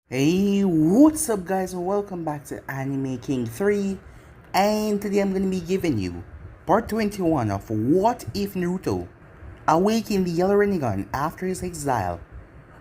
Hey, what's up guys and welcome back to Anime King 3, and today I'm going to be giving you part 21 of What If Naruto awakened the Yellow Rinnegan after his exile.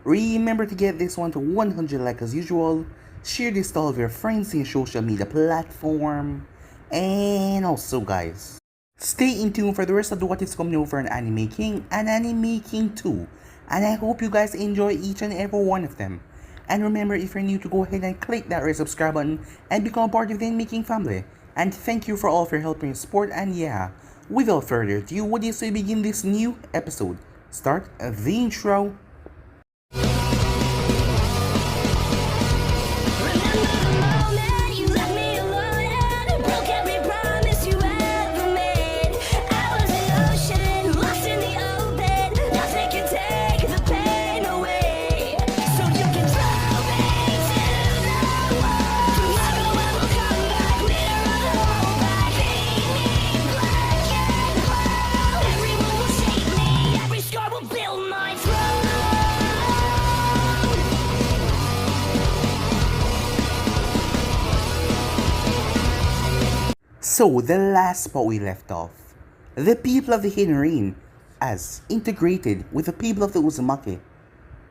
Remember to get this one to 100 like as usual, share this to all of your friends in your social media platform, and also guys, stay in tune for the rest of the what is coming over on Anime King and Anime King 2, and I hope you guys enjoy each and every one of them. And remember, if you're new, to go ahead and click that red subscribe button and become part of the Making family. And thank you for all of your help and support. And yeah, without further ado, what do you say we begin this new episode? Start the intro. So, the last spot we left off, the people of the Hidden Rain as integrated with the people of the Uzumaki,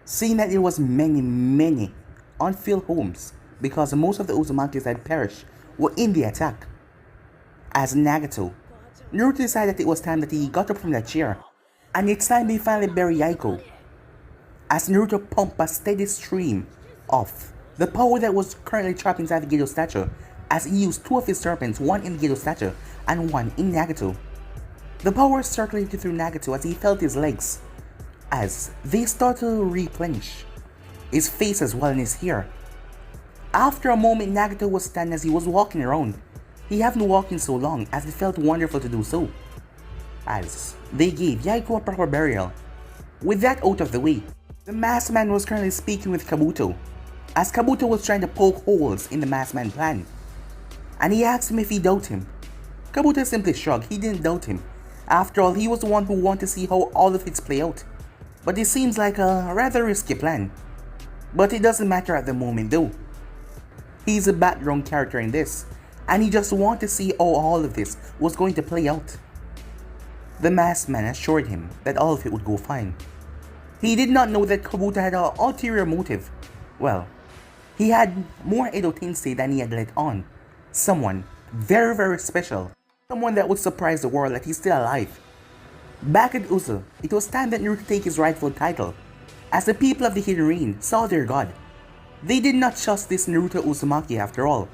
seeing that there was many unfilled homes because most of the Uzumakis had perished were in the attack. As Nagato, Naruto decided that it was time that he got up from that chair, and it's time they finally bury Yaiko. As Naruto pumped a steady stream of the power that was currently trapped inside the Gedo statue, as he used two of his serpents, one in the Gedo statue and one in Nagato. The power circulated through Nagato as he felt his legs, as they started to replenish, his face as well and his hair. After a moment, Nagato was standing as he was walking around. He hadn't walked in so long as it felt wonderful to do so, as they gave Yaiko a proper burial. With that out of the way, the masked man was currently speaking with Kabuto, as Kabuto was trying to poke holes in the masked man plan, and he asked him if he doubted him. Kabuto simply shrugged. He didn't doubt him. After all, he was the one who wanted to see how all of it play out. But it seems like a rather risky plan. But it doesn't matter at the moment though. He's a background character in this, and he just wanted to see how all of this was going to play out. The masked man assured him that all of it would go fine. He did not know that Kabuto had an ulterior motive. Well, he had more Edo Tensei than he had let on. Someone very special. Someone that would surprise the world that he's still alive. Back at Uzu, it was time that Naruto take his rightful title, as the people of the Hidden Rain saw their god. They did not trust this Naruto Uzumaki after all.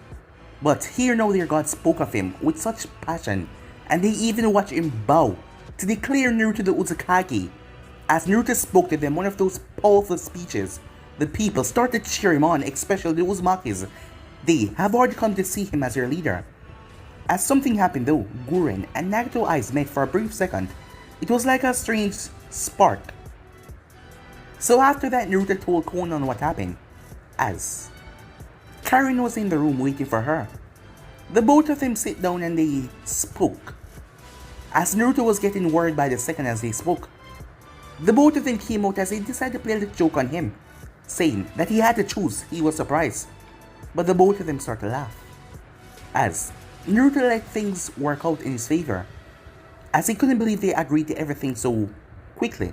But here now their god spoke of him with such passion, and they even watched him bow to declare Naruto the Uzukage. As Naruto spoke to them one of those powerful speeches, the people started to cheer him on, especially the Uzumakis. They have already come to see him as their leader. As something happened though, Guren and Nagato eyes met for a brief second. It was like a strange spark. So after that, Naruto told Konan what happened, as Karen was in the room waiting for her. The both of them sit down and they spoke. As Naruto was getting worried by the second as they spoke, the both of them came out as they decided to play a little joke on him, saying that he had to choose. He was surprised. But the both of them started to laugh, as Naruto let things work out in his favor, as he couldn't believe they agreed to everything so quickly.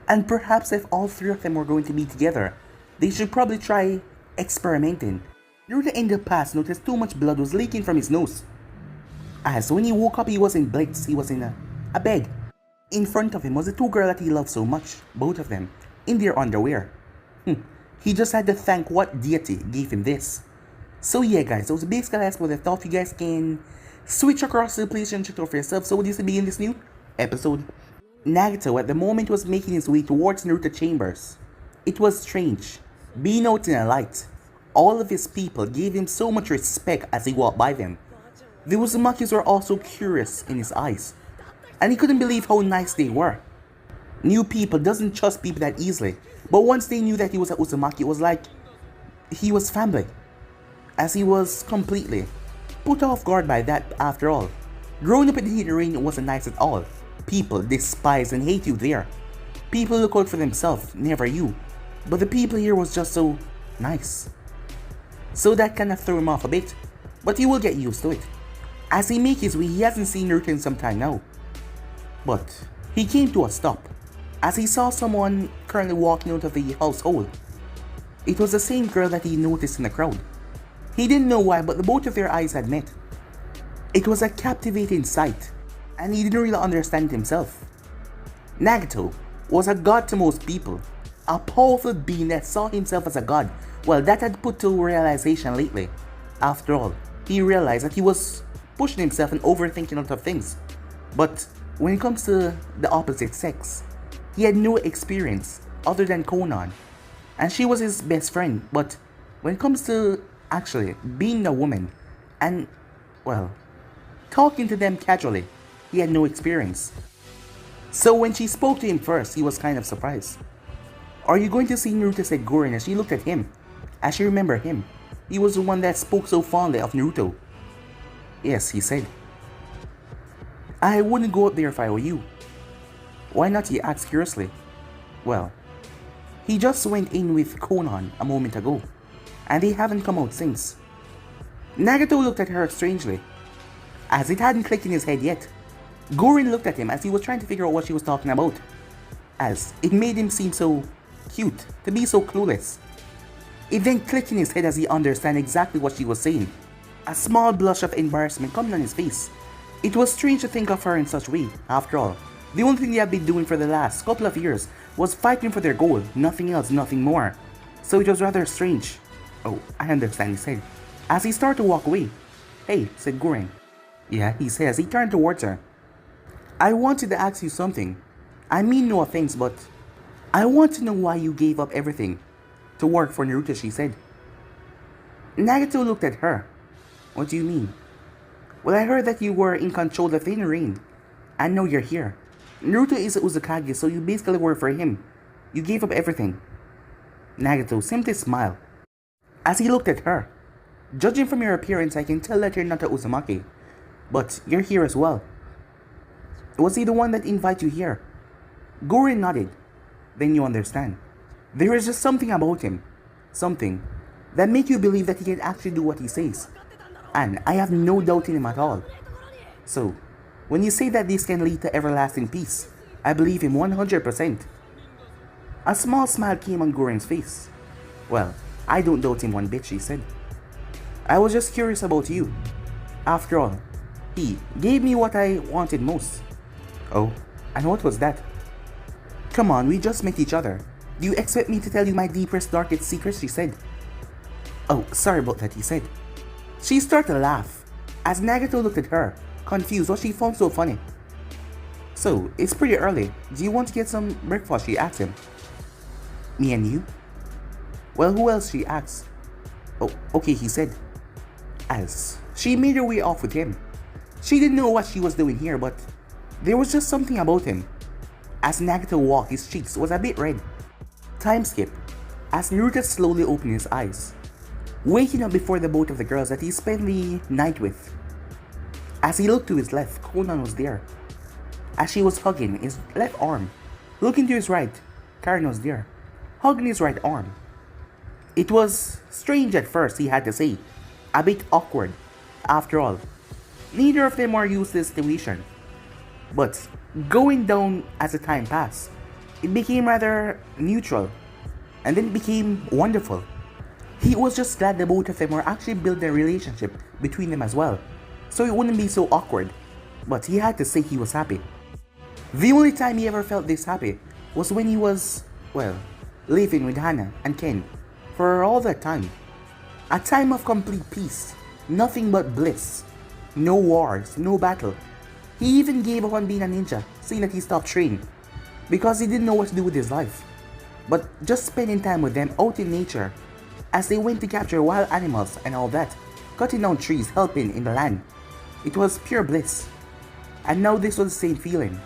And perhaps if all three of them were going to be together, they should probably try experimenting. Naruto in the past noticed too much blood was leaking from his nose, as when he woke up he was in bliss. He was in a bed. In front of him was the two girls that he loved so much, both of them in their underwear. He just had to thank what deity gave him this. So yeah guys, those basically that's what I thought. You guys can switch across to the PlayStation and check it out for yourself. So what is to begin this new episode? Nagato at the moment was making his way towards Naruto chambers. It was strange, being out in the light. All of his people gave him so much respect as he walked by them. The Uzumakis were also curious in his eyes, and he couldn't believe how nice they were. New people doesn't trust people that easily, but once they knew that he was a Uzumaki, it was like he was family, as he was completely put off guard by that. After all, growing up in the Hidden Rain wasn't nice at all. People despise and hate you there. People look out for themselves, never you. But the people here was just so Nice. So that kinda threw him off a bit, but he will get used to it. As he makes his way, he hasn't seen Naruto in some time now. But he came to a stop as he saw someone currently walking out of the household. It was the same girl that he noticed in the crowd. He didn't know why, but the both of their eyes had met. It was a captivating sight, and he didn't really understand it himself. Nagato was a god to most people, a powerful being that saw himself as a god. Well, that had put to realization lately. After all, he realized that he was pushing himself and overthinking a lot of things. But when it comes to the opposite sex, he had no experience other than Konan, and she was his best friend. But when it comes to actually being a woman and, well, talking to them casually, he had no experience. So when she spoke to him first, he was kind of surprised. "Are you going to see Naruto?" said Gorin as she looked at him. As she remembered him, he was the one that spoke so fondly of Naruto. "Yes," he said. "I wouldn't go up there if I were you." "Why not?" he asked curiously. "Well, he just went in with Konan a moment ago, and they haven't come out since." Nagato looked at her strangely, as it hadn't clicked in his head yet. Gorin looked at him as he was trying to figure out what she was talking about, as it made him seem so cute to be so clueless. It then clicked in his head as he understood exactly what she was saying. A small blush of embarrassment coming on his face. It was strange to think of her in such a way. After all, the only thing they had been doing for the last couple of years was fighting for their goal, nothing else, nothing more. So it was rather strange. "Oh, I understand," he said, as he started to walk away. "Hey," said Gorin. "Yeah," he said as he turned towards her. "I wanted to ask you something. I mean no offense, but I want to know why you gave up everything to work for Naruto," she said. Nagato looked at her. "What do you mean?" "Well, I heard that you were in control of the Inner Ring, and now you're here. Naruto is a Uzukage, so you basically work for him. You gave up everything." Nagato simply smiled as he looked at her. "Judging from your appearance, I can tell that you're not a Uzumaki, but you're here as well. Was he the one that invited you here?" Gorin nodded. "Then you understand. There is just something about him, something that makes you believe that he can actually do what he says. And I have no doubt in him at all. So, when you say that this can lead to everlasting peace, I believe him 100%. A small smile came on Gorin's face. "Well, I don't doubt him one bit," she said. "I was just curious about you. After all, he gave me what I wanted most." "Oh, and what was that?" "Come on, we just met each other. Do you expect me to tell you my deepest, darkest secrets?" she said. "Oh, sorry about that," he said. She started to laugh as Nagato looked at her, confused what she found so funny. "So, it's pretty early. Do you want to get some breakfast?" she asked him. "Me and you?" "Well, who else?" she asked. "Oh, okay," he said, as she made her way off with him. She didn't know what she was doing here, but there was just something about him. As Nagato walked, his cheeks was a bit red. Time skip as Naruto slowly opened his eyes, waking up before the both of the girls that he spent the night with. As he looked to his left, Konan was there, as she was hugging his left arm. Looking to his right, Karen was there, hugging his right arm. It was strange at first, he had to say, a bit awkward. After all, neither of them are used to this situation. But going down as the time passed, it became rather neutral, and then it became wonderful. He was just glad the both of them were actually building a relationship between them as well, so it wouldn't be so awkward. But he had to say he was happy. The only time he ever felt this happy was when he was, well, living with Hana and Ken for all that time. A time of complete peace, nothing but bliss. No wars, no battle. He even gave up on being a ninja, saying that he stopped training because he didn't know what to do with his life. But just spending time with them out in nature as they went to capture wild animals and all that, cutting down trees, helping in the land. It was pure bliss. And now this was the same feeling.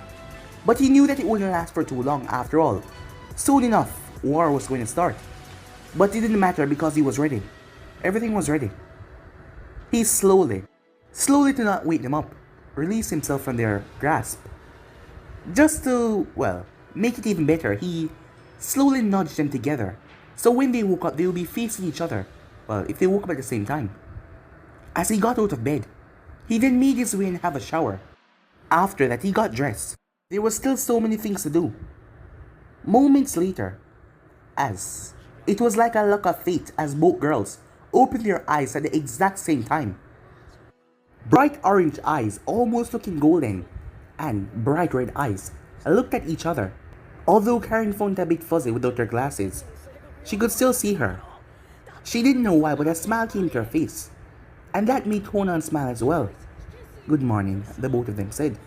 But he knew that it wouldn't last for too long after all. Soon enough, war was going to start. But it didn't matter because he was ready. Everything was ready. He slowly to not wake them up, released himself from their grasp. Just to, well, make it even better, he slowly nudged them together, So when they woke up, they would be facing each other. Well, if they woke up at the same time. As he got out of bed, he then made his way and have a shower. After that, he got dressed. There was still so many things to do. Moments later, as it was like a luck of fate as both girls opened their eyes at the exact same time. Bright orange eyes, almost looking golden, and bright red eyes looked at each other. Although Karen found it a bit fuzzy without her glasses, she could still see her. She didn't know why, but a smile came to her face, and that made Conan smile as well. "Good morning," the both of them said.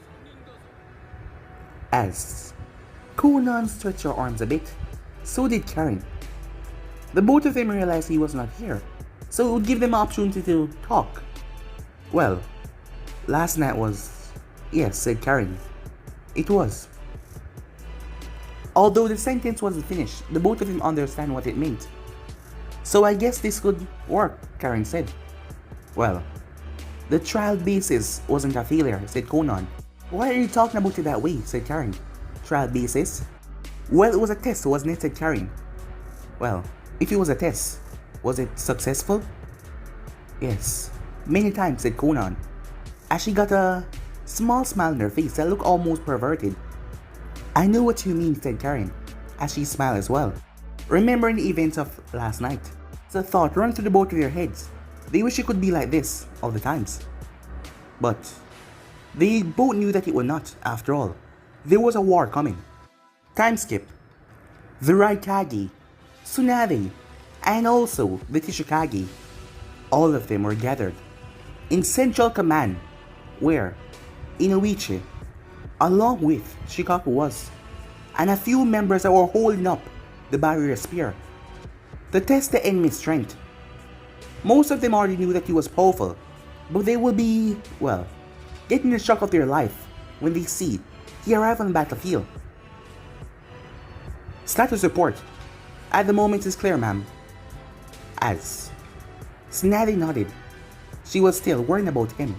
As Conan stretched her arms a bit, so did Karen. The both of them realized he was not here, so it would give them an opportunity to talk. "Well, last night was..." "Yes," said Karen. "It was." Although the sentence wasn't finished, the both of them understand what it meant. "So I guess this could work," Karen said. "Well, the trial basis wasn't a failure," said Conan. "Why are you talking about it that way?" said Karen. "Trial basis?" "Well, it was a test, wasn't it?" said Karen. "Well, if it was a test, was it successful?" "Yes, many times," said Conan, as she got a small smile on her face that looked almost perverted. "I know what you mean," said Karen, as she smiled as well, remembering the events of last night. The thought ran through the both of their heads. They wish it could be like this all the times. But they both knew that it would not, after all. There was a war coming. Time skip. The Raikage, Tsunade, and also the Tishikage, all of them were gathered in Central Command, where Inoichi, along with Shikaku was, and a few members that were holding up the barrier spear to test the enemy's strength. Most of them already knew that he was powerful, but they will be, well, getting the shock of their life when they see he arrived on the battlefield. "Status report. At the moment is clear, ma'am." As Tsunade nodded, she was still worrying about him.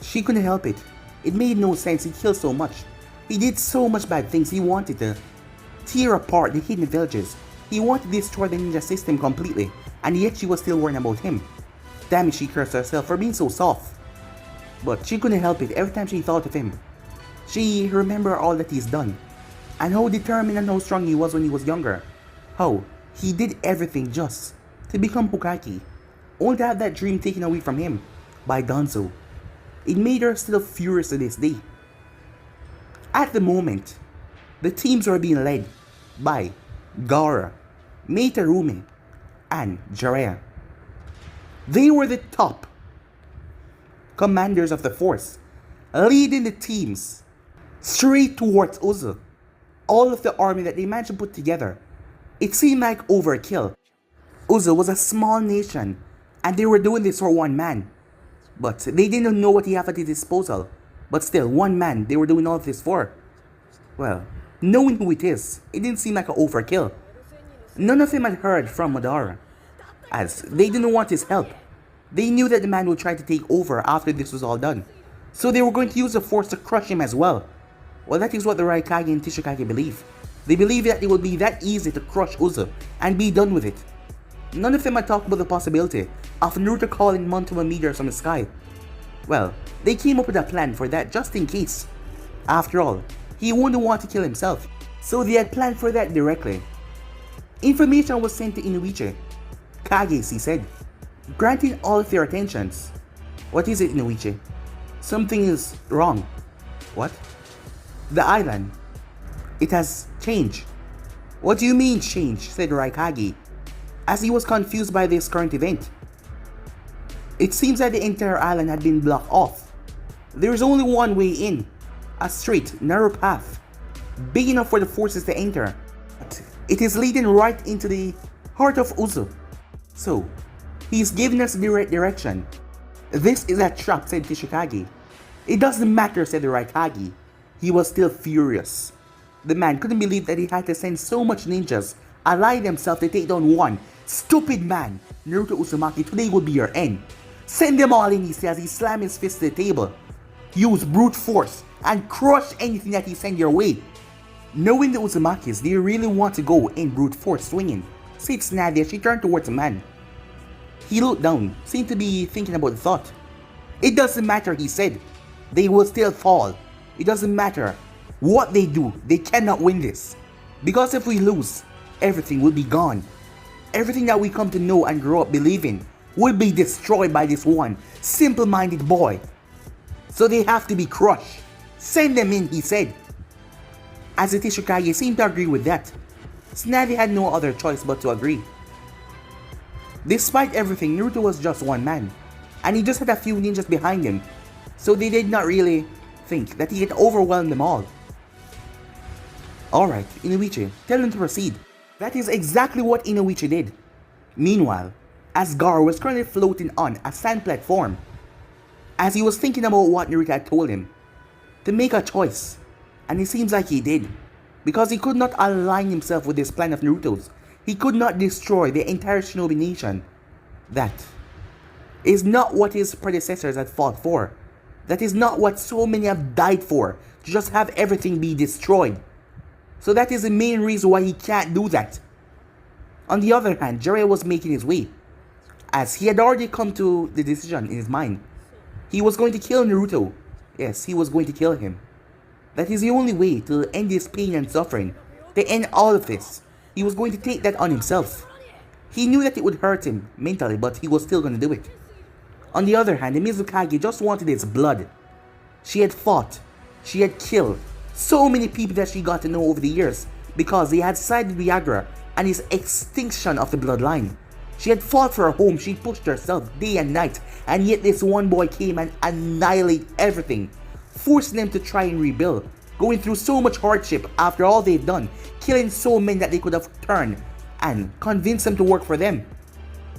She couldn't help it. It made no sense he killed so much. He did so much bad things. He wanted to tear apart the hidden villages. He wanted to destroy the ninja system completely, and yet she was still worrying about him. Damn it, she cursed herself for being so soft. But she couldn't help it every time she thought of him. She remembered all that he's done, and how determined and how strong he was when he was younger. How he did everything just to become Hokage, only to have that dream taken away from him by Danzo. It made her still furious to this day. At the moment, the teams were being led by Gaara, Meitarumi, and Jiraiya. They were the top commanders of the force, leading the teams straight towards Uzu. All of the army that they managed to put together, it seemed like overkill. Uzu was a small nation, and they were doing this for one man. But they didn't know what he had at his disposal. But still, one man they were doing all of this for. Well, knowing who it is, it didn't seem like an overkill. None of them had heard from Madara, as they didn't want his help. They knew that the man would try to take over after this was all done, so they were going to use the force to crush him as well. Well, that is what the Raikage and Tishikage believe. They believe that it would be that easy to crush Uzu and be done with it. None of them had talked about the possibility of Naruto calling multiple meteors from the sky. Well, they came up with a plan for that just in case. After all, he wouldn't want to kill himself, so they had planned for that directly. Information was sent to Inoichi. Kage, he said, granting all of their attentions. "What is it, Inoichi?" "Something is wrong." "What?" "The island. It has changed." "What do you mean change?" said Raikage, as he was confused by this current event. "It seems that the entire island had been blocked off. There is only one way in, a straight, narrow path, big enough for the forces to enter. But it is leading right into the heart of Uzu. So, he's giving us direct direction." "This is a trap," said Tishikage. "It doesn't matter," said the Raikage. He was still furious. The man couldn't believe that he had to send so much ninjas, ally themselves to take down one stupid man. "Naruto Uzumaki, today will be your end. Send them all in," he said as he slammed his fist to the table. "Use brute force and crush anything that he send your way." Knowing the Uzumakis, they really want to go in brute force swinging. said Snappy as she turned towards the man. He looked down, seemed to be thinking about the thought. It doesn't matter, he said. They will still fall. It doesn't matter what they do, they cannot win this. Because if we lose, everything will be gone. Everything that we come to know and grow up believing will be destroyed by this one simple-minded boy. So they have to be crushed. Send them in, he said. As it is, Ishaq seemed to agree with that. Snappy had no other choice but to agree. Despite everything, Naruto was just one man, and he just had a few ninjas behind him, so they did not really think that he had overwhelmed them all. Alright, Inoichi, tell him to proceed. That is exactly what Inoichi did. Meanwhile, as Gar was currently floating on a sand platform, as he was thinking about what Naruto had told him, to make a choice, and it seems like he did, because he could not align himself with this plan of Naruto's. He could not destroy the entire Shinobi nation. That is not what his predecessors had fought for. That is not what so many have died for, to just have everything be destroyed. So that is the main reason why he can't do that. On the other hand, Jiraiya was making his way, as he had already come to the decision in his mind. He was going to kill Naruto. Yes, he was going to kill him. That is the only way to end this pain and suffering, to end all of this. He was going to take that on himself. He knew that it would hurt him mentally, but he was still going to do it. On the other hand, the Mizukage just wanted his blood. She had fought, she had killed so many people that she got to know over the years because they had sided with Viagra and his extinction of the bloodline. She had fought for her home, she pushed herself day and night, and yet this one boy came and annihilated everything, forcing them to try and rebuild, going through so much hardship after all they've done, killing so many that they could have turned and convinced them to work for them.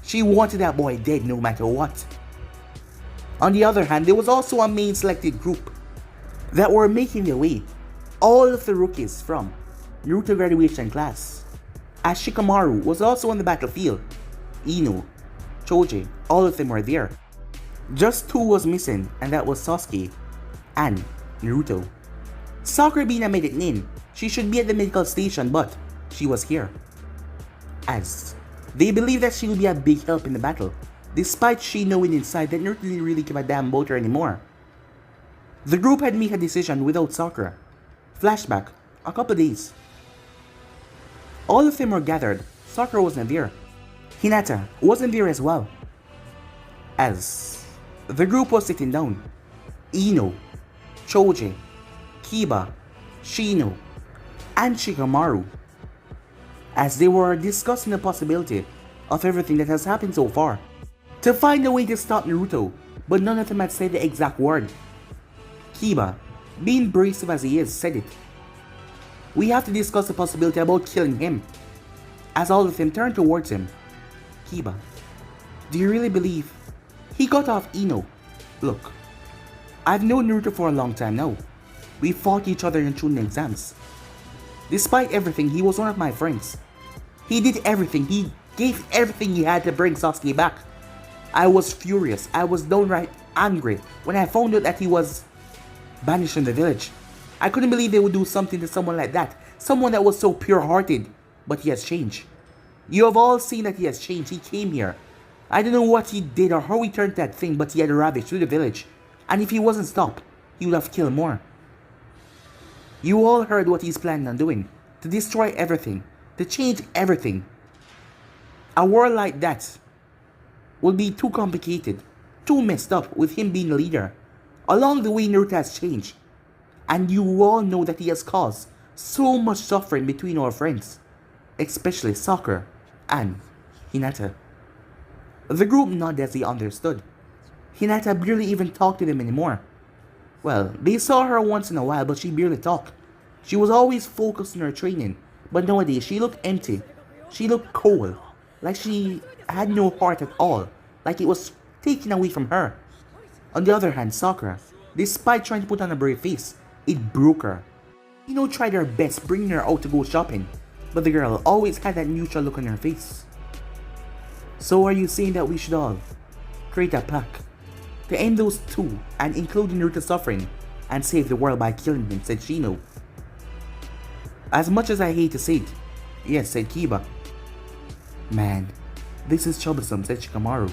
She wanted that boy dead no matter what. On the other hand, there was also a main selected group that were making their way. All of the rookies from Naruto graduation class. As Shikamaru was also on the battlefield. Ino, Choji, all of them were there. Just two was missing, and that was Sasuke and Naruto. Sakura being a medic nin, she should be at the medical station, but she was here. As they believe that she will be a big help in the battle, despite she knowing inside that Naruto didn't really give a damn about her anymore. The group had made a decision without Sakura. Flashback, a couple days. All of them were gathered. Sakura wasn't there. Hinata wasn't there as well. As the group was sitting down, Ino, Choji, Kiba, Shino, and Shikamaru, as they were discussing the possibility of everything that has happened so far, to find a way to stop Naruto, but none of them had said the exact word. Kiba, being abrasive as he is, said it. We have to discuss the possibility about killing him. As all of them turned towards him, Kiba, do you really believe? He got off Ino. Look, I've known Naruto for a long time now. We fought each other in Chunin exams. Despite everything, he was one of my friends. He did everything, he gave everything he had to bring Sasuke back. I was furious, I was downright angry when I found out that he was banished from the village. I couldn't believe they would do something to someone like that, someone that was so pure-hearted, but he has changed. You have all seen that he has changed. He came here. I don't know what he did or how he turned that thing, but he had ravaged through the village. And if he wasn't stopped, he would have killed more. You all heard what he's planning on doing. To destroy everything. To change everything. A world like that will be too complicated. Too messed up with him being the leader. Along the way, Naruto has changed. And you all know that he has caused so much suffering between our friends. Especially Sakura and Hinata. The group nodded as they understood. Hinata barely even talked to them anymore. Well, they saw her once in a while, but she barely talked. She was always focused on her training, but nowadays she looked empty. She looked cold, like she had no heart at all, like it was taken away from her. On the other hand, Sakura, despite trying to put on a brave face, it broke her. Ino tried her best bringing her out to go shopping, but the girl always had that neutral look on her face. So are you saying that we should all create a pact to end those two and include Naruto's suffering and save the world by killing him, said Shino. As much as I hate to say it, yes, said Kiba. Man, this is troublesome, said Shikamaru.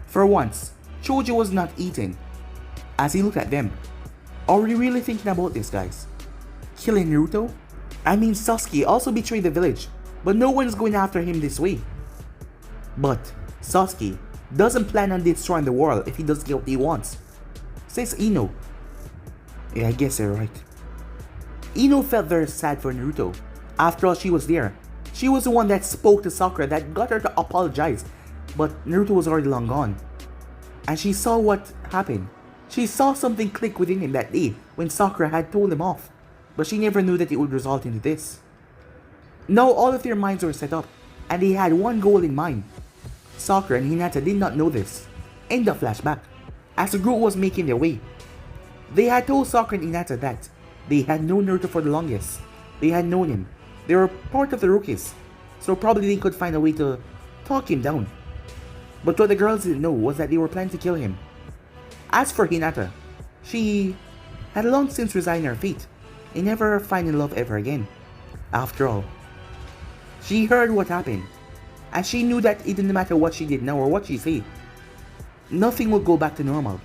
For once, Choji was not eating. As he looked at them, are we really thinking about this, guys? Killing Naruto? I mean, Sasuke also betrayed the village, but no one is going after him this way. But Sasuke doesn't plan on destroying the world if he doesn't get what he wants, says Ino. Yeah, I guess you're right. Ino felt very sad for Naruto. After all, she was there. She was the one that spoke to Sakura that got her to apologize, but Naruto was already long gone. And she saw what happened. She saw something click within him that day when Sakura had told him off, but she never knew that it would result into this. Now all of their minds were set up, and they had one goal in mind. Sakura and Hinata did not know this. In the flashback, as the group was making their way, they had told Sakura and Hinata that they had known Naruto for the longest. They had known him. They were part of the rookies, so probably they could find a way to talk him down. But what the girls didn't know was that they were planning to kill him. As for Hinata, she had long since resigned her fate and never finding love ever again. After all, she heard what happened, and she knew that it didn't matter what she did now or what she said, nothing would go back to normal.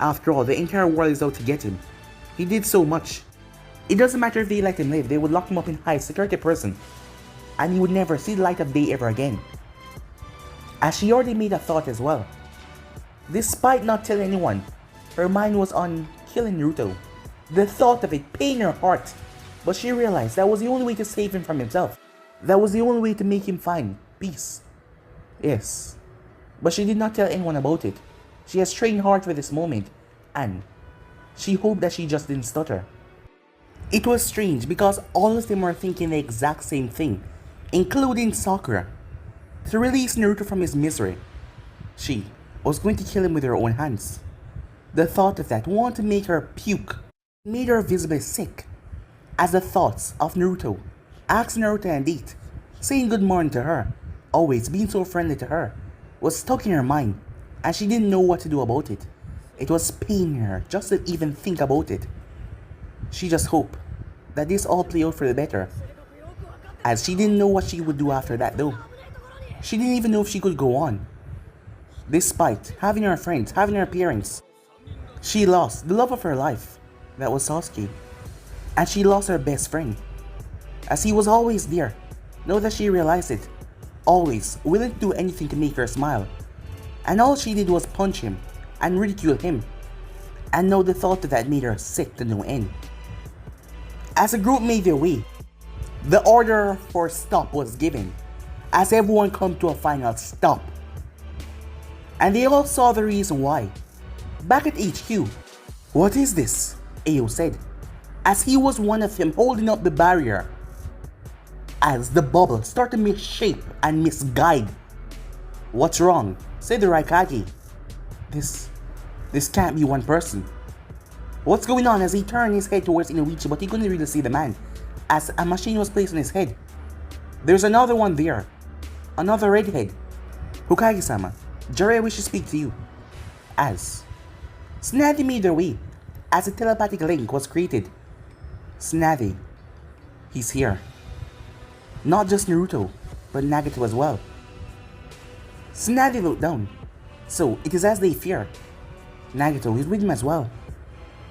After all, the entire world is out to get him. He did so much. It doesn't matter if they let him live, they would lock him up in high security prison, and he would never see the light of day ever again. As she already made a thought as well. Despite not telling anyone, her mind was on killing Naruto. The thought of it pained her heart, but she realized that was the only way to save him from himself. That was the only way to make him find peace. Yes, but she did not tell anyone about it. She has trained hard for this moment, and she hoped that she just didn't stutter. It was strange because all of them were thinking the exact same thing, including Sakura. To release Naruto from his misery, she was going to kill him with her own hands. The thought of that wanted to make her puke, made her visibly sick. As the thoughts of Naruto, asking her to end it, saying good morning to her, always being so friendly to her, was stuck in her mind, and she didn't know what to do about it. It was paining her just to even think about it. She just hoped that this all played out for the better, as she didn't know what she would do after that though. She didn't even know if she could go on. Despite having her friends, having her parents, she lost the love of her life, that was Sasuke. And she lost her best friend, as he was always there. Now that she realized it, always willing to do anything to make her smile. And all she did was punch him and ridicule him. And now the thought of that made her sick to no end. As the group made their way, the order for stop was given, as everyone come to a final stop. And they all saw the reason why. Back at HQ, "What is this?" Ayo said, as he was one of them holding up the barrier. As the bubble started to misshape and misguide. "What's wrong?" said the Raikage. This can't be one person. "What's going on?" As he turned his head towards Inoichi, but he couldn't really see the man, as a machine was placed on his head. "There's another one there. Another redhead. Hokage-sama, Jiraiya wishes to speak to you." As Tsunade made their way, as a telepathic link was created. "Tsunade, he's here. Not just Naruto, but Nagato as well." Tsunade looked down. So it is as they fear. Nagato is with him as well.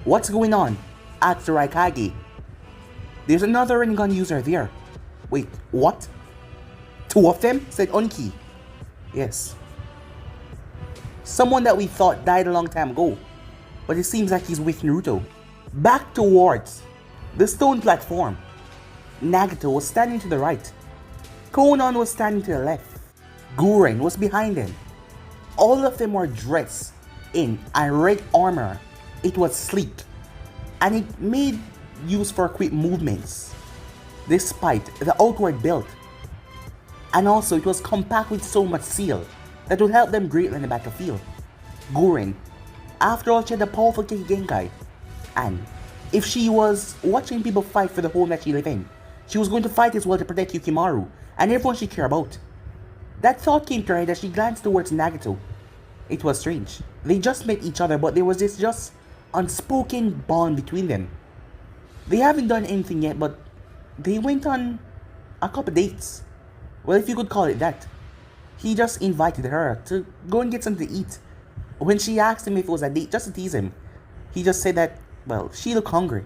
"What's going on?" asked the Raikage. "There's another Rinnegan user there." "Wait, what? Two of them?" said Onki. "Yes. Someone that we thought died a long time ago, but it seems like he's with Naruto." Back towards the stone platform, Nagato was standing to the right. Konan was standing to the left. Guren was behind them. All of them were dressed in a red armor. It was sleek, and it made use for quick movements, despite the outward build. And also it was compact with so much steel that would help them greatly in the battlefield. Guren, after all, she had a powerful Genkai, and if she was watching people fight for the home that she lived in, she was going to fight as well to protect Yukimaru and everyone she cared about. That thought came to her head as she glanced towards Nagato. It was strange. They just met each other, but there was this just unspoken bond between them. They haven't done anything yet, but they went on a couple dates. Well, if you could call it that. He just invited her to go and get something to eat. When she asked him if it was a date, just to tease him, he just said that, well, she looked hungry.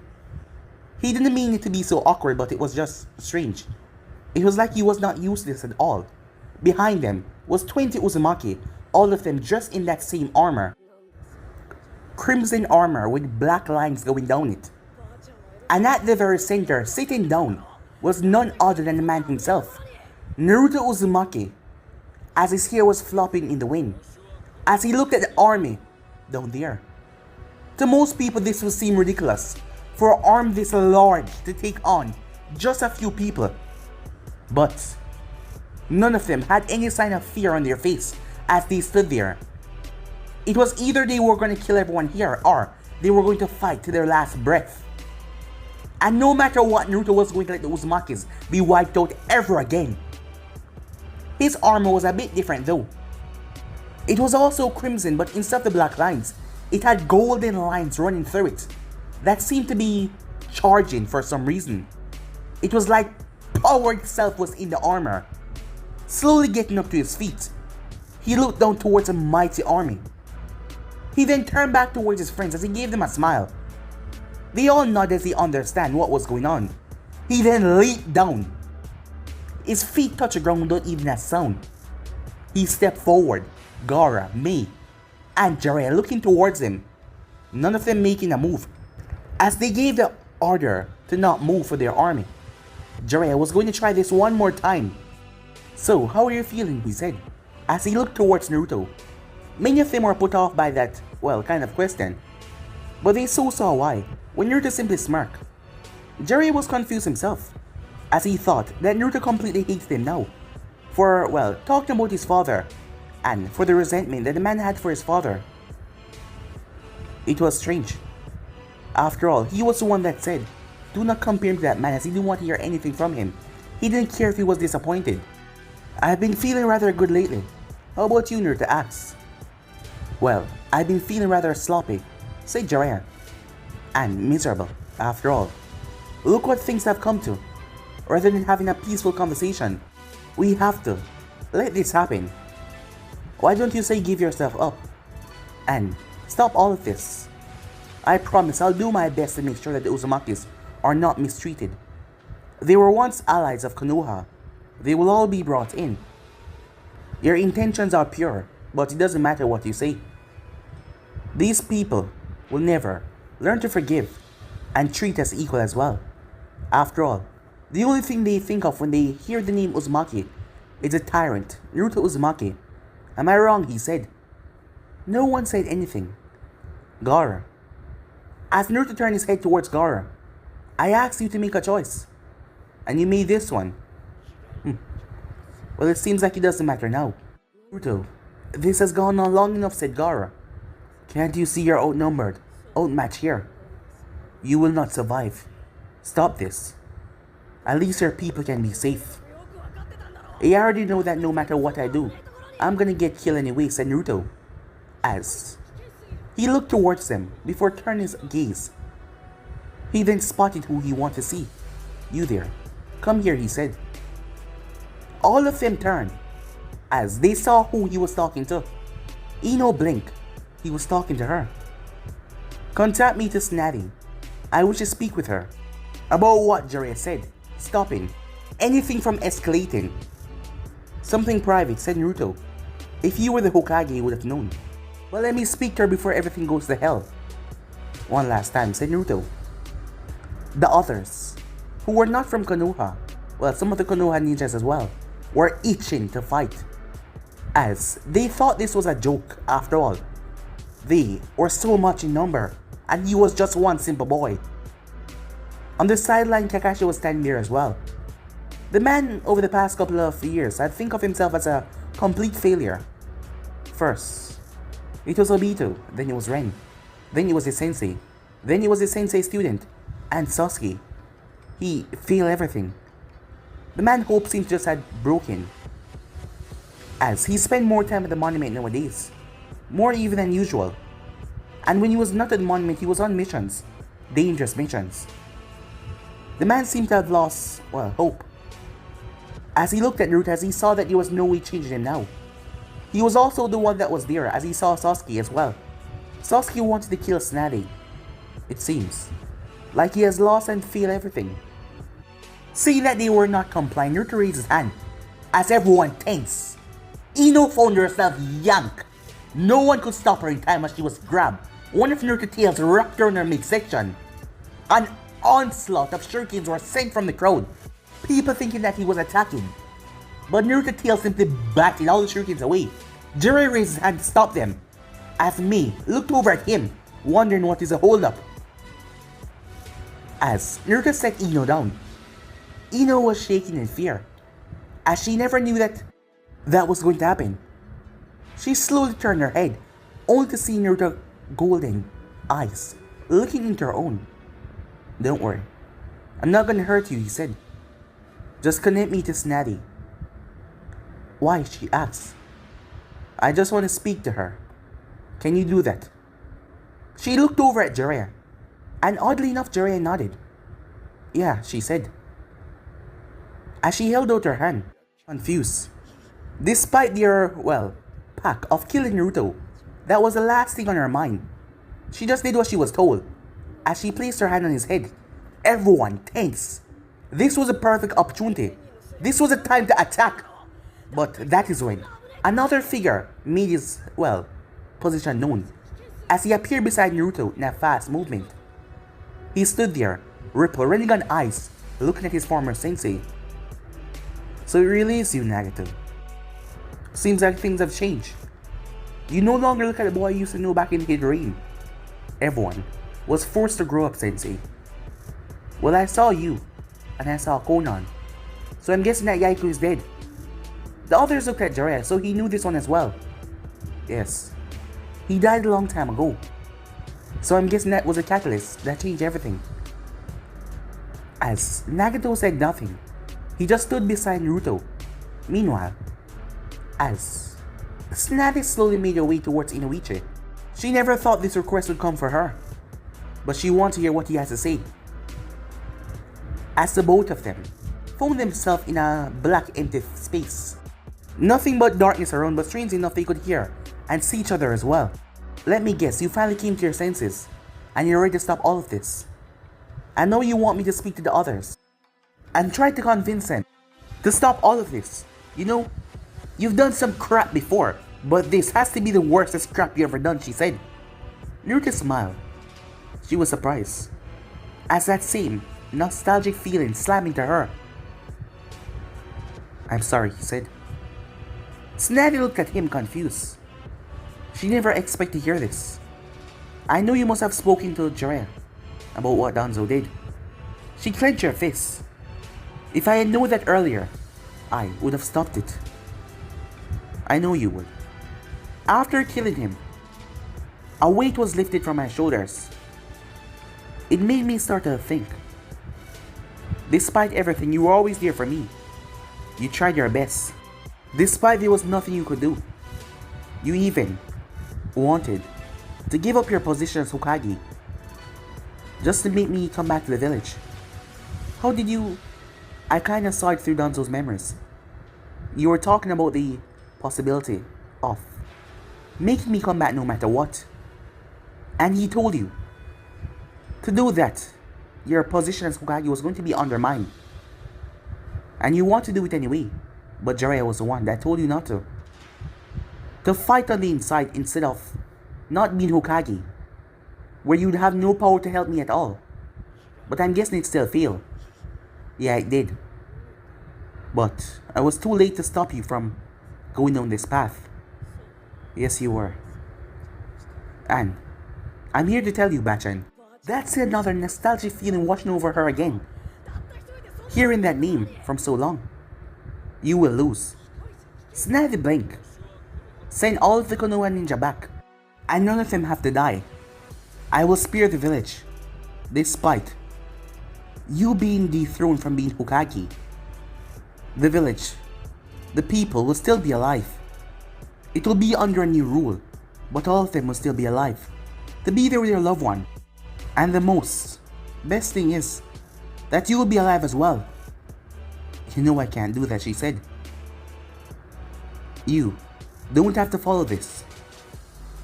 He didn't mean it to be so awkward, but it was just strange. It was like he was not used to this at all. Behind them was 20 Uzumaki, all of them dressed in that same armor. Crimson armor with black lines going down it. And at the very center, sitting down, was none other than the man himself, Naruto Uzumaki, as his hair was flopping in the wind, as he looked at the army down there. To most people this would seem ridiculous, for an arm this large to take on just a few people. But none of them had any sign of fear on their face as they stood there. It was either they were going to kill everyone here or they were going to fight to their last breath. And no matter what, Naruto was going to let the Uzumakis be wiped out ever again. His armor was a bit different though. It was also crimson, but instead of the black lines, it had golden lines running through it that seemed to be charging for some reason. It was like power itself was in the armor. Slowly getting up to his feet, he looked down towards a mighty army. He then turned back towards his friends as he gave them a smile. They all nodded as they understand what was going on. He then leaped down. His feet touched the ground without even a sound. He stepped forward, Gaara, Mei, and Jiraiya looking towards him, none of them making a move, as they gave the order to not move for their army. Jiraiya was going to try this one more time. So, how are you feeling? He said, as he looked towards Naruto. Many of them were put off by that, well, kind of question, but they so saw why, when Naruto simply smirked. Jiraiya was confused himself, as he thought that Naruto completely hated him now, for, well, talking about his father, and for the resentment that the man had for his father. It was strange. After all, he was the one that said, do not compare him to that man, as he didn't want to hear anything from him. He didn't care if he was disappointed. I've been feeling rather good lately. How about you, Naruto asked. Well, I've been feeling rather sloppy, said Jiraiya. And miserable, after all. Look what things have come to. Rather than having a peaceful conversation, we have to let this happen. Why don't you say give yourself up and stop all of this? I promise I'll do my best to make sure that the Uzumakis are not mistreated. They were once allies of Konoha. They will all be brought in. Your intentions are pure, but it doesn't matter what you say. These people will never learn to forgive and treat us equal as well. After all, the only thing they think of when they hear the name Uzumaki is a tyrant, Naruto Uzumaki. Am I wrong? He said. No one said anything. Gaara. As Naruto turned his head towards Gaara, I asked you to make a choice, and you made this one. Well, it seems like it doesn't matter now. Naruto, this has gone on long enough, said Gaara. Can't you see you're outnumbered, outmatched here? You will not survive. Stop this. At least your people can be safe. I already know that no matter what I do, I'm gonna get killed anyway, said Naruto, as he looked towards them before turning his gaze. He then spotted who he wanted to see. You there. Come here, he said. All of them turned, as they saw who he was talking to. Ino blinked. He was talking to her. Contact me to Snatty. I wish to speak with her. About what? Jiraiya said, stopping anything from escalating. Something private, said Naruto. If you were the Hokage, you would have known. Well, let me speak to her before everything goes to hell. One last time, said Naruto. The others, who were not from Konoha, well, some of the Konoha ninjas as well, were itching to fight, as they thought this was a joke after all. They were so much in number, and he was just one simple boy. On the sideline, Kakashi was standing there as well. The man, over the past couple of years, had think of himself as a complete failure. First, it was Obito, then it was Ren, then it was his sensei, then it was his sensei student, and Sasuke. He failed everything. The man's hope seems just had broken, as he spent more time at the monument nowadays, more even than usual. And when he was not at the monument, he was on missions, dangerous missions. The man seemed to have lost, well, hope. As he looked at Naruto, as he saw that there was no way changing him now. He was also the one that was there, as he saw Sasuke as well. Sasuke wanted to kill Tsunade. It seems like he has lost and failed everything. Seeing that they were not complying, Naruto raised his hand, as everyone tense. Ino found herself yank. No one could stop her in time as she was grabbed. One of Naruto's tails wrapped around her midsection. An onslaught of shurikens were sent from the crowd, people thinking that he was attacking. But Naruto's tail simply batted all the shurikens away. Jiraiya raised his hand to stop them, as Mei looked over at him, wondering what is the holdup. As Naruto set Ino down, Ino was shaking in fear, as she never knew that was going to happen. She slowly turned her head, only to see Naruto's golden eyes looking into her own. "Don't worry, I'm not gonna hurt you," he said. "Just connect me to Tsunade." "Why?" she asked. "I just want to speak to her. Can you do that?" She looked over at Jiraiya, and oddly enough Jiraiya nodded. "Yeah," she said, as she held out her hand, confused. Despite their, pack of killing Naruto, that was the last thing on her mind. She just did what she was told, as she placed her hand on his head. Everyone tense. This was a perfect opportunity. This was a time to attack. But that is when another figure made his, position known, as he appeared beside Naruto in a fast movement. He stood there, ripple Rinnegan eyes, looking at his former sensei. "So it really is you, Nagato. Seems like things have changed. You no longer look at the boy you used to know back in Hidden. Everyone was forced to grow up, Sensei. Well, I saw you, and I saw Konan, so I'm guessing that Yaiku is dead." The others looked at Jiraiya, so he knew this one as well. "Yes, he died a long time ago, so I'm guessing that was a catalyst that changed everything." As Nagato said nothing, he just stood beside Naruto. Meanwhile, as Tsunade slowly made her way towards Inoichi, she never thought this request would come for her, but she wanted to hear what he has to say. As the both of them found themselves in a black empty space. Nothing but darkness around, but strangely enough they could hear and see each other as well. "Let me guess, you finally came to your senses, and you're ready to stop all of this. I know you want me to speak to the others, and try to convince them to stop all of this. You know, you've done some crap before, but this has to be the worstest crap you ever done," she said. Naruto smiled. She was surprised, as that same nostalgic feeling slammed into her. "I'm sorry," he said. Tsunade looked at him confused. She never expected to hear this. "I know you must have spoken to Jiraiya about what Danzo did." She clenched her fists. "If I had known that earlier, I would have stopped it." "I know you would." After killing him, a weight was lifted from my shoulders. It made me start to think. Despite everything, you were always there for me. You tried your best. Despite there was nothing you could do. You even wanted to give up your position as Hokage, just to make me come back to the village. How did you... I kinda saw it through Danzo's memories. You were talking about the possibility of making me come back no matter what. And he told you to do that, your position as Hokage was going to be undermined. And you want to do it anyway, but Jiraiya was the one that told you not to. To fight on the inside instead of not being Hokage, where you'd have no power to help me at all. But I'm guessing it still failed. Yeah, it did. But I was too late to stop you from going down this path. Yes, you were. And I'm here to tell you, Bachan, that's another nostalgic feeling washing over her again. Hearing that name from so long. You will lose. Tsunade blinked. Send all of the Konoha ninja back, and none of them have to die. I will spare the village, despite you being dethroned from being Hokage. The village, the people will still be alive. It will be under a new rule, but all of them will still be alive, to be there with their loved one. And the best thing is that you will be alive as well. You know I can't do that, she said. You don't have to follow this.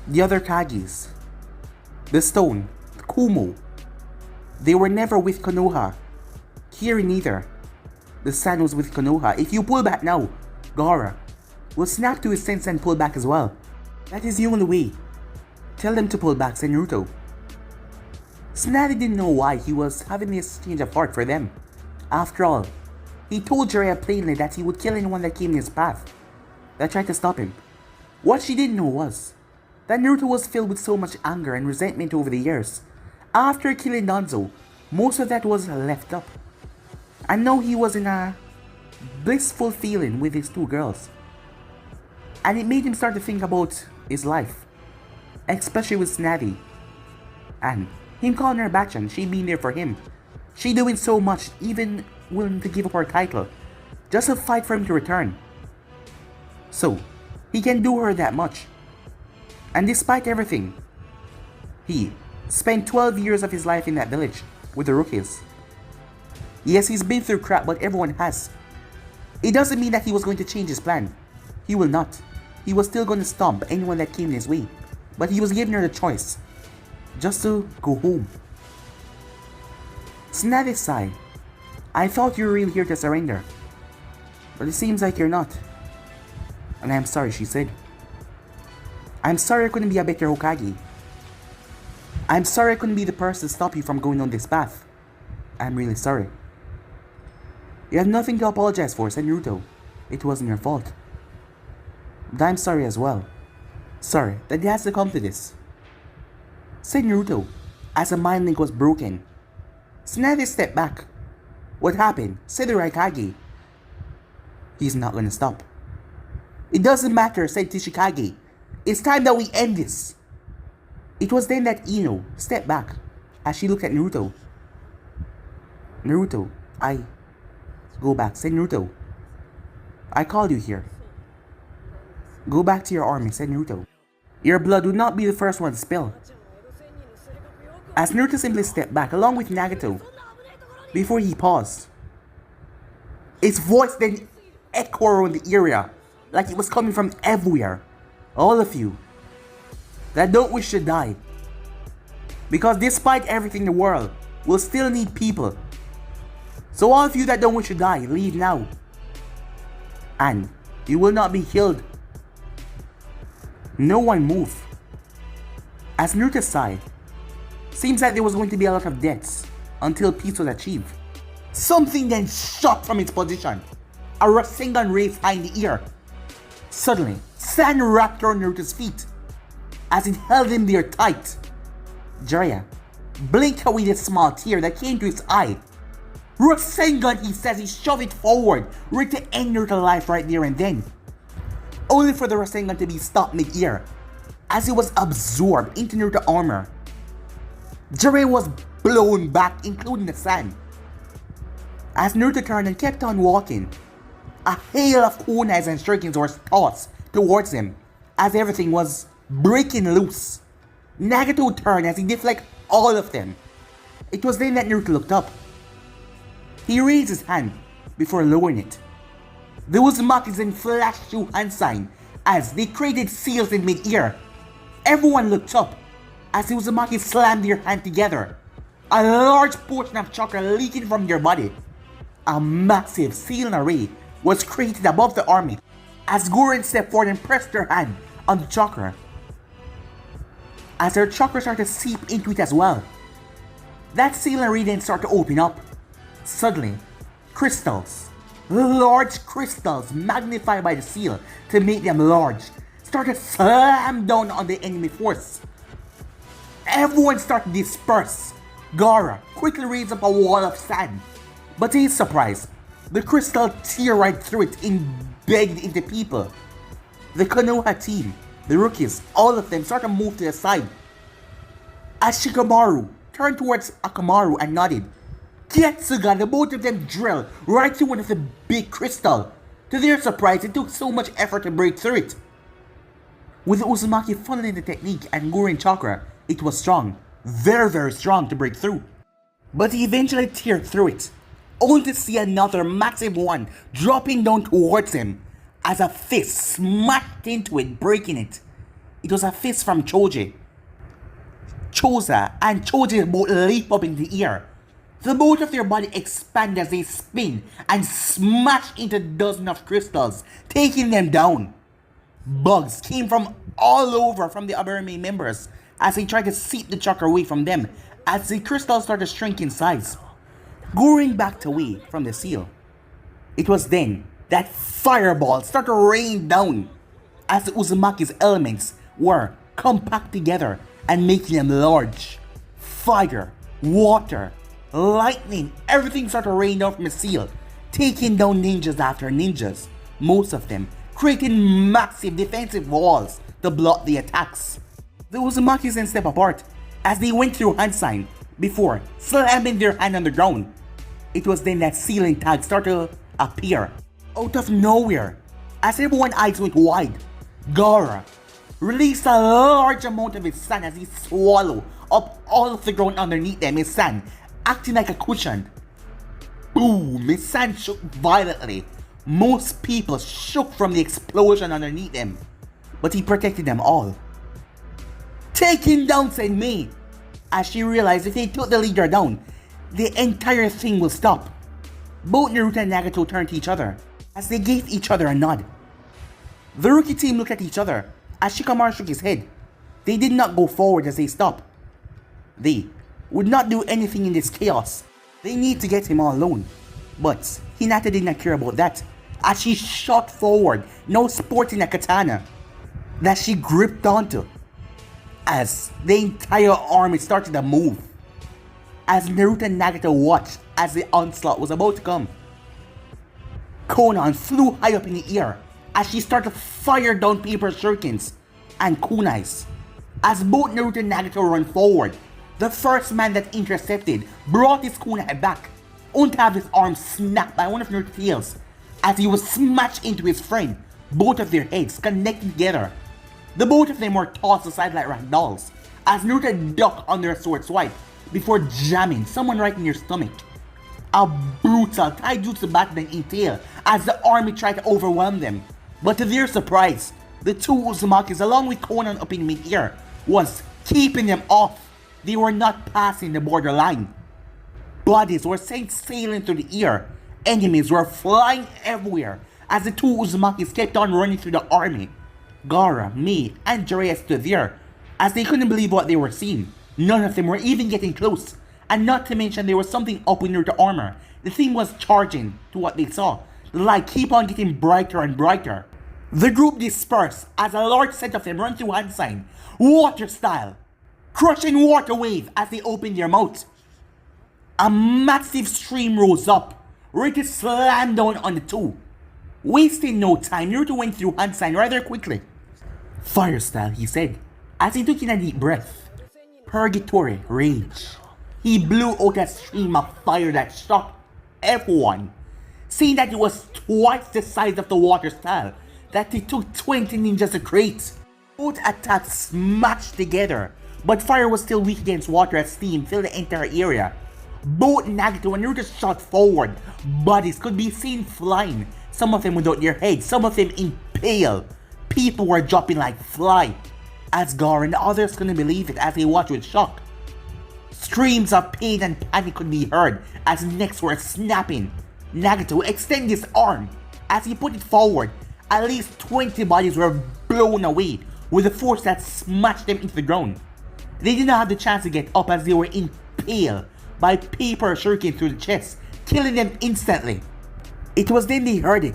The other Kagis, the Stone, Kumo, they were never with Konoha. Kiri neither. The Sun was with Konoha. If you pull back now, Gaara will snap to his sense and pull back as well. That is the only way. Tell them to pull back, said Naruto. Tsunade didn't know why he was having this change of heart for them. After all, he told Jiraiya plainly that he would kill anyone that came in his path that tried to stop him. What she didn't know was that Naruto was filled with so much anger and resentment over the years. After killing Danzo, most of that was left up. And now he was in a blissful feeling with his two girls. And it made him start to think about his life, especially with Tsunade. And him calling her Bachan, she being there for him. She doing so much, even willing to give up her title, just to fight for him to return. So, he can do her that much. And despite everything, he spent 12 years of his life in that village with the rookies. Yes, he's been through crap, but everyone has. It doesn't mean that he was going to change his plan. He will not. He was still going to stomp anyone that came his way. But he was giving her the choice, just to go home. Tsunade sighed. I thought you were really here to surrender, but it seems like you're not. And I'm sorry, she said. I'm sorry I couldn't be a better Hokage. I'm sorry I couldn't be the person to stop you from going on this path. I'm really sorry. You have nothing to apologize for, said Naruto. It wasn't your fault. But I'm sorry as well. Sorry that it has to come to this, said Naruto, as a mind link was broken. Tsunade stepped back. What happened? Said the Raikage. He's not gonna stop. It doesn't matter, said Tishikage. It's time that we end this. It was then that Ino stepped back as she looked at Naruto. Naruto, Go back, said Naruto. I called you here. Go back to your army, said Naruto. Your blood would not be the first one to spill. As Naruto simply stepped back along with Nagato, before he paused, its voice then echoed around the area like it was coming from everywhere. All of you that don't wish to die, because despite everything in the world, we'll still need people. So all of you that don't wish to die, leave now. And you will not be killed. No one move. As Naruto sighed, seems like there was going to be a lot of deaths until peace was achieved. Something then shot from its position. A Rasengan raised high in the air. Suddenly, sand wrapped around Naruto's feet as it held him there tight. Jiraiya blinked away the small tear that came to his eye. Rasengan, he says, he shoved it forward, ready to end Naruto's life right there and then. Only for the Rasengan to be stopped mid-air as it was absorbed into Naruto's armor. Jiraiya was blown back, including the sand. As Naruto turned and kept on walking, a hail of kunais and shurikens were tossed towards him as everything was breaking loose. Nagato turned as he deflected all of them. It was then that Naruto looked up. He raised his hand before lowering it. The Uzumaki then flashed to hand sign as they created seals in mid-air. Everyone looked up as the Uzumaki slammed their hand together. A large portion of chakra leaking from their body. A massive sealing array was created above the army as Gurren stepped forward and pressed their hand on the chakra. As their chakra started to seep into it as well, that sealing array then started to open up. Suddenly, crystals, large crystals magnified by the seal to make them large, started to slam down on the enemy force. Everyone started to disperse. Gaara quickly raised up a wall of sand, but to his surprise, the crystal tear right through it, embedded into people. The Konoha team, the rookies, all of them started to move to the side. As Shikamaru turned towards Akamaru and nodded, Getsuga, the both of them drilled right through one of the big crystal. To their surprise, it took so much effort to break through it. With the Uzumaki funneling the technique and Gurren chakra, it was strong, very strong to break through. But he eventually teared through it, only to see another massive one dropping down towards him as a fist smacked into it, breaking it. It was a fist from Choji. Choza and Choji both leap up in the air. The both of their body expand as they spin and smash into dozens of crystals, taking them down. Bugs came from all over from the other remaining members as they tried to seep the chakra away from them as the crystals started to shrink in size, going back away from the seal. It was then that fireballs started to rain down as the Uzumaki's elements were compact together and making them large. Fire, water, lightning, everything started to rain down from the seal, taking down ninjas after ninjas, most of them creating massive defensive walls to block the attacks. The Uzumakis then step apart as they went through hand sign before slamming their hand on the ground. It was then that ceiling tag started to appear out of nowhere as everyone's eyes went wide. Gaara released a large amount of his sand as he swallowed up all of the ground underneath them, his sand acting like a cushion. Boom! His sand shook violently. Most people shook from the explosion underneath him, but he protected them all. "Take him down," said Mei, as she realized if they took the leader down, the entire thing will stop. Both Naruto and Nagato turned to each other as they gave each other a nod. The rookie team looked at each other as Shikamaru shook his head. They did not go forward as they stopped. They would not do anything in this chaos. They need to get him all alone. But Hinata did not care about that as she shot forward, now sporting a katana that she gripped onto as the entire army started to move. As Naruto and Nagato watched as the onslaught was about to come, Konan flew high up in the air as she started to fire down paper shurikens and kunais. As both Naruto and Nagato run forward, the first man that intercepted brought his kunai back, only to have his arm snapped by one of Naruto's tails as he was smashed into his friend, both of their heads connecting together. The both of them were tossed aside like rag dolls as Naruto ducked under a sword swipe before jamming someone right in your stomach. A brutal taijutsu battle then entailed as the army tried to overwhelm them, but to their surprise, the two Uzumakis along with Konan up in mid-air was keeping them off. They were not passing the borderline. Bodies were sent sailing through the air. Enemies were flying everywhere as the two Uzumakis kept on running through the army. Gaara, Mei, and Jiraiya stood there as they couldn't believe what they were seeing. None of them were even getting close, and not to mention there was something up with Naruto's armor. The thing was charging to what they saw. The light keep on getting brighter and brighter. The group dispersed as a large set of them run through hand sign, water style, crushing water wave as they opened their mouths. A massive stream rose up, ready to slam down on the two. Wasting no time, Naruto went through hand sign rather quickly. "Fire style," he said, as he took in a deep breath. Purgatory rage. He blew out a stream of fire that shocked everyone, saying that it was twice the size of the water style that it took 20 ninjas to create. Both attacks smashed together, but fire was still weak against water as steam filled the entire area. Both Nagato and Naruto shot forward. Bodies could be seen flying, some of them without their heads, some of them impaled. People were dropping like flies. As Gaara and the others couldn't believe it as they watched with shock. Screams of pain and panic could be heard as necks were snapping. Nagato extended his arm. As he put it forward, at least 20 bodies were blown away with a force that smashed them into the ground. They did not have the chance to get up as they were impaled by paper shuriken through the chest, killing them instantly. It was then they heard it.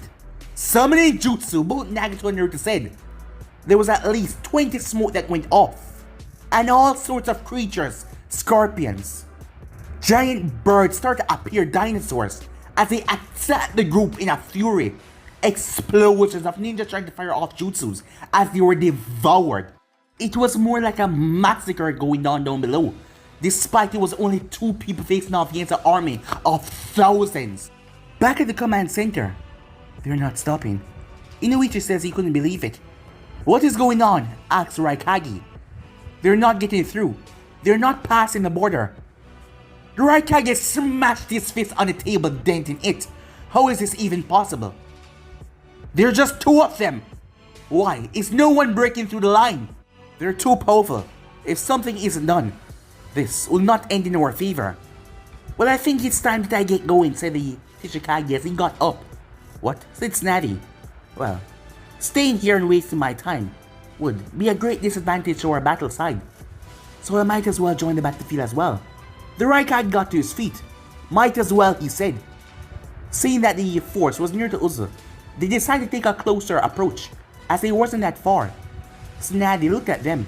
Summoning jutsu, both Nagato and Naruto said. There was at least 20 smoke that went off, and all sorts of creatures, scorpions, giant birds started to appear, dinosaurs, as they attacked the group in a fury. Explosions of ninjas trying to fire off jutsus as they were devoured. It was more like a massacre going on down below, despite it was only 2 people facing off against an army of thousands. Back at the command center, they're not stopping. Inoichi says he couldn't believe it. "What is going on?" asks Raikage. "They're not getting through. They're not passing the border." The right Kage smashed his fist on the table, denting it. How is this even possible? There are just two of them. Why is no one breaking through the line? They're too powerful. If something isn't done, this will not end in our favor. Well, I think it's time that I get going, said the Ishaq as he got up. What? Said Snazzy. Well, staying here and wasting my time would be a great disadvantage to our battle side. So I might as well join the battlefield as well. The Raikage got to his feet. Might as well, he said. Seeing that the force was near to Uzu, they decided to take a closer approach, as they wasn't that far. Snazzy looked at them.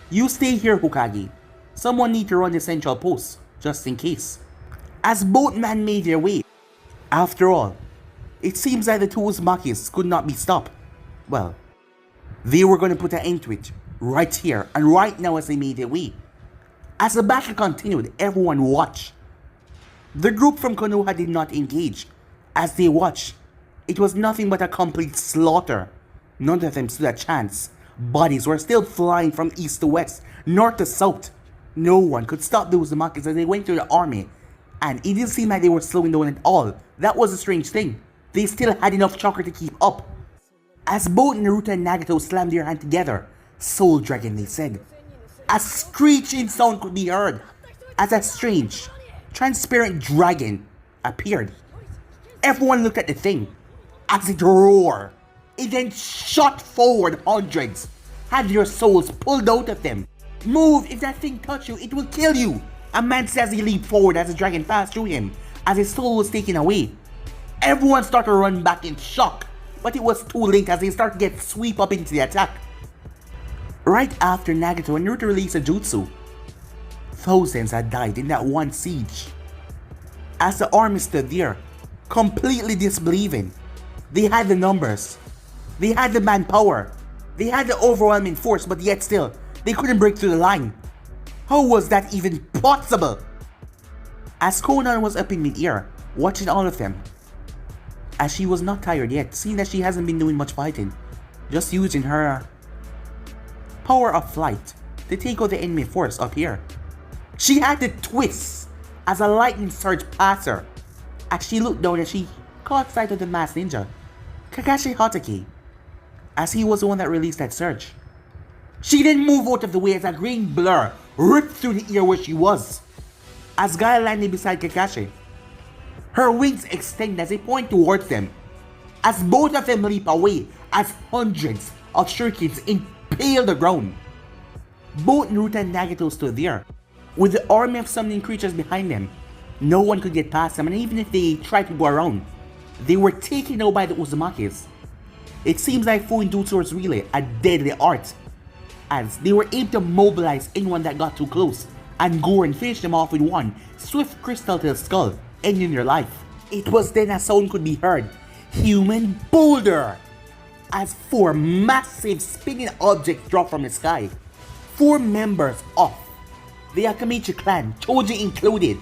You stay here, Hokage. Someone need to run the central post, just in case. As both men made their way. After all, it seems like the two Uzumakis could not be stopped. Well, they were going to put an end to it, right here and right now as they made their way. As the battle continued, everyone watched. The group from Konoha did not engage. As they watched, it was nothing but a complete slaughter. None of them stood a chance. Bodies were still flying from east to west, north to south. No one could stop the Uzumakis as they went through the army. And it didn't seem like they were slowing down at all. That was a strange thing. They still had enough chakra to keep up. As both Naruto and Nagato slammed their hands together, Soul Dragon, they said. A screeching sound could be heard as a strange, transparent dragon appeared. Everyone looked at the thing as it roared. It then shot forward hundreds, had their souls pulled out of them. Move, if that thing touches you, it will kill you. A man says he leaped forward as the dragon passed through him, as his soul was taken away. Everyone started to run back in shock, but it was too late as they started to get swept up into the attack. Right after Nagato and Naruto released a jutsu, thousands had died in that one siege. As the army stood there, completely disbelieving, they had the numbers, they had the manpower, they had the overwhelming force, but yet still, they couldn't break through the line. How was that even possible? As Konan was up in mid-air, watching all of them, as she was not tired yet, seeing that she hasn't been doing much fighting, just using her power of flight to take out the enemy force up here. She had to twist as a lightning surge passed her. As she looked down and she caught sight of the masked ninja, Kakashi Hatake, as he was the one that released that surge. She then moved out of the way as a green blur ripped through the air where she was. As Guy landed beside Kakashi, her wings extend as they point towards them, as both of them leap away as hundreds of shurikens impale the ground. Both Naruto and Nagato stood there, with the army of summoning creatures behind them. No one could get past them, and even if they tried to go around, they were taken out by the Uzumakis. It seems like Fuinjutsu was really a deadly art, as they were able to mobilize anyone that got too close and go and finish them off with one swift crystal to the skull, ending their life. It was then a sound could be heard, human boulder, as four massive spinning objects dropped from the sky. Four members of the Akamichi clan, Choji included,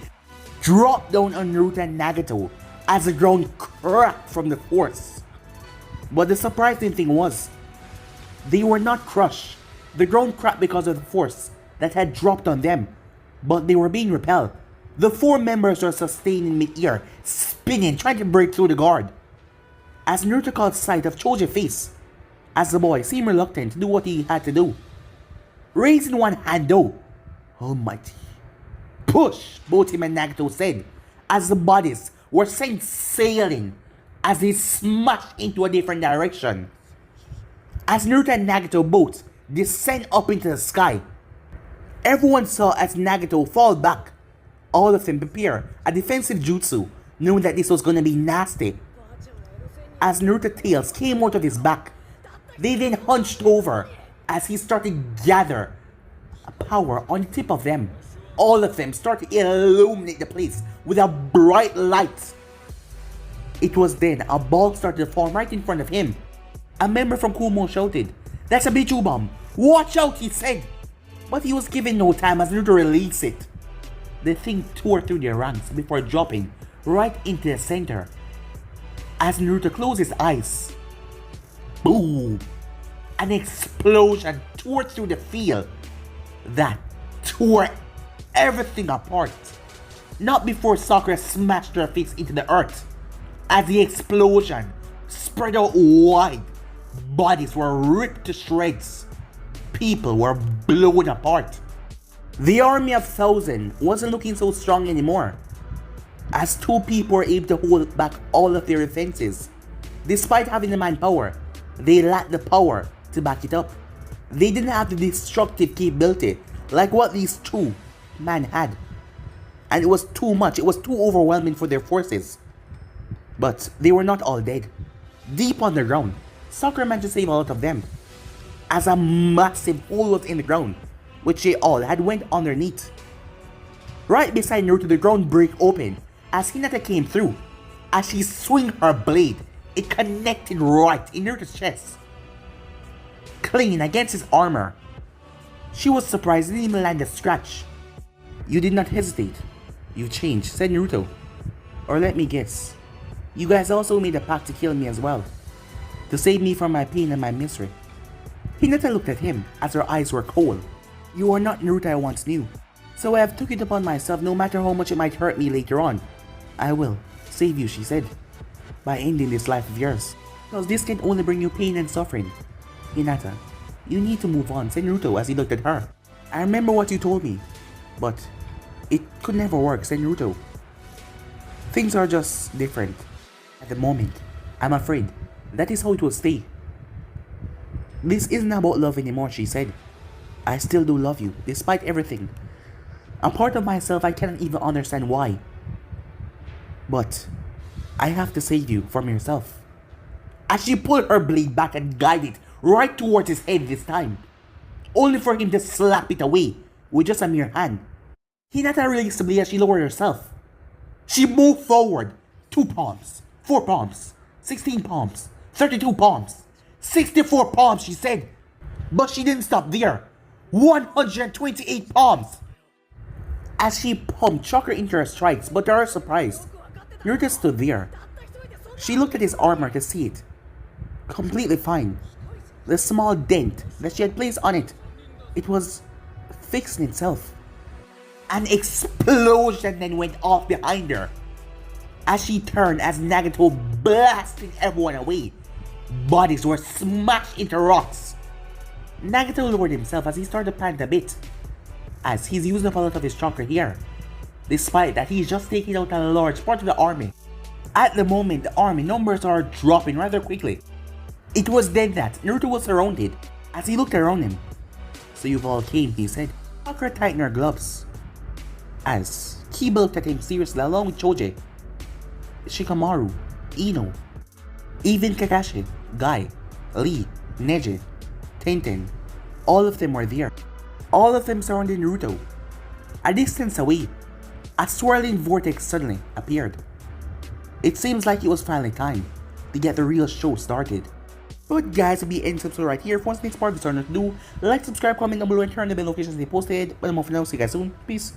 dropped down on Naruto and Nagato as the ground cracked from the force. But the surprising thing was, they were not crushed. The ground cracked because of the force that had dropped on them, but they were being repelled. The four members were sustained in mid-air, spinning, trying to break through the guard. As Naruto caught sight of Choji's face, as the boy seemed reluctant to do what he had to do. Raising one hand though, Almighty, push, both him and Nagato said, as the bodies were sent sailing as they smashed into a different direction. As Naruto and Nagato both descend up into the sky, everyone saw as Nagato fall back. All of them prepare a defensive jutsu, knowing that this was going to be nasty. As Naruto's tails came out of his back, they then hunched over as he started to gather a power on the tip of them. All of them started to illuminate the place with a bright light. It was then a ball started to form right in front of him. A member from Kumo shouted, "That's a Bichu bomb! Watch out!" he said. But he was given no time as Naruto released it. The thing tore through their ranks before dropping right into the center. As Naruto closed his eyes, boom! An explosion tore through the field that tore everything apart. Not before Sakura smashed her face into the earth. As the explosion spread out wide, bodies were ripped to shreds. People were blown apart. The army of 1,000 wasn't looking so strong anymore, as 2 people were able to hold back all of their defenses. Despite having the manpower, they lacked the power to back it up. They didn't have the destructive capability like what these 2 men had. And it was too much, it was too overwhelming for their forces. But they were not all dead. Deep underground, Sakura managed to save a lot of them, as a massive hole was in the ground, which they all had went underneath. Right beside Naruto, the ground broke open as Hinata came through. As she swung her blade, it connected right in Naruto's chest, clinging against his armor. She was surprised it didn't even land a scratch. "You did not hesitate. You changed," said Naruto. "Or let me guess, you guys also made a pact to kill me as well, to save me from my pain and my misery." Hinata looked at him as her eyes were cold. "You are not Naruto I once knew, so I have took it upon myself, no matter how much it might hurt me later on. I will save you," she said, "by ending this life of yours, because this can only bring you pain and suffering." "Hinata, you need to move on," said Naruto as he looked at her. "I remember what you told me, but it could never work," said Naruto. "Things are just different. At the moment, I'm afraid that is how it will stay." "This isn't about love anymore," she said. "I still do love you, despite everything. A part of myself I cannot even understand why. But I have to save you from yourself." As she pulled her blade back and guided it right towards his head this time, only for him to slap it away with just a mere hand. Hinata released the blade as she lowered herself. She moved forward 2 palms, 4 palms, 16 palms, 32 palms, 64 palms, she said. But she didn't stop there. 128 palms. As she pumped chakra into her strikes, but to her surprise, Naruto stood there. She looked at his armor to see it completely fine. The small dent that she had placed on it, it was fixed in itself. An explosion then went off behind her as she turned, as Nagato blasted everyone away. Bodies were smashed into rocks. Nagato lowered himself as he started to pant a bit, as he's using up a lot of his chakra here. Despite that, he's just taking out a large part of the army. At the moment, the army numbers are dropping rather quickly. It was then that Naruto was surrounded as he looked around him. "So you've all came," he said. Sakura tightened her gloves as Kiba looked at him seriously, along with Choji, Shikamaru, Ino, even Kakashi, Guy, Lee, Neji, Tenten. All of them were there. All of them surrounded Naruto. A distance away, a swirling vortex suddenly appeared. It seems like it was finally time to get the real show started. But guys, we'll be ending this episode right here. If you want the next part of this, do like, subscribe, comment down below, and turn on the bell notifications to be posted. But I'm off for now. See you guys soon. Peace.